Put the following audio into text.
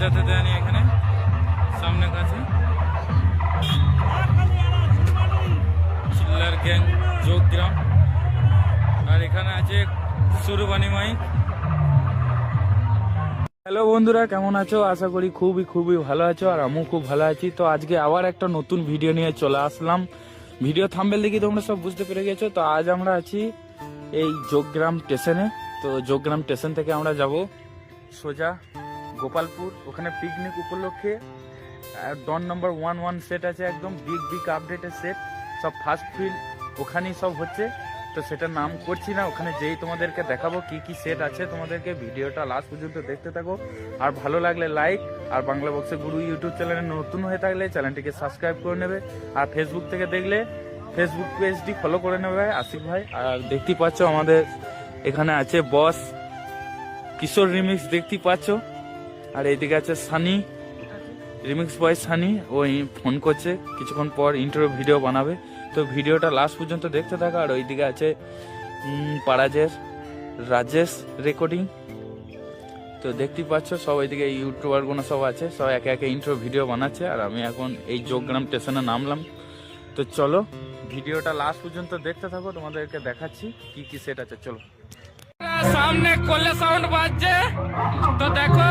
বাজাতে দেয়নি এখানে সামনে কাছে। চিল্লার গ্যাং যোগগ্রাম। আর এখানে আছে সুরবানি মাইক। হ্যালো বন্ধুরা, কেমন আছো? আশা করি খুবই ভালো আছো, আর আমিও খুব ভালো আছি। তো আজকে আবার একটা নতুন ভিডিও নিয়ে চলে আসলাম। ভিডিও থাম্বনেল দেখি তোমরা সব বুঝতে পেরে গেছো। তো আজ আমরা আছি এই যোগগ্রাম স্টেশনে। তো যোগগ্রাম স্টেশন থেকে আমরা যাব সোজা গোপালপুর। ওখানে পিকনিক উপলক্ষে ডন নাম্বার 11 সেট আছে, একদম বিগ আপডেটের সেট। সব ফার্স্ট ফিল ওখানেই সব হচ্ছে। তো সেটা নাম করছি না, ওখানে যেই তোমাদেরকে দেখাবো কি সেট আছে। তোমাদেরকে ভিডিওটা লাস্ট পর্যন্ত দেখতে থাকো। আর ভালো লাগলে লাইক, আর বাংলা বক্সের গুরু ইউটিউব চ্যানেলে নতুন হয়ে থাকলে চ্যানেলটিকে সাবস্ক্রাইব করে নেবে। আর ফেসবুক থেকে দেখলে ফেসবুক পেজটি ফলো করে নেবে আশিক ভাই। আর দেখতে পাচ্ছ আমাদের এখানে আছে বস কিশোর রিমিক্স, দেখতে পাচ্ছ। আর এইদিকে আছে সানি রিমিক্স বয় সানি, ওই ফোন করছে, কিছুক্ষণ পর ইন্টারভিউ ভিডিও বানাবে। তো ভিডিওটা লাস্ট পর্যন্ত দেখতে থাকা। আর ওইদিকে আছে পারাজের রাজেশ রেকর্ডিং। তো দেখতে পাচ্ছ সব ওইদিকে ইউটিউবার গুলো সব আছে, সব একে একে ইন্টারভিউ ভিডিও বানাচ্ছে। আর আমি এখন এই যোগগ্রাম স্টেশনে নামলাম। তো চলো ভিডিওটা লাস্ট পর্যন্ত দেখতে থাকো, তোমাদেরকে দেখাচ্ছি কি সেট আছে। চলো, সামনে কোলে সাউন্ড বাজছে, তো দেখো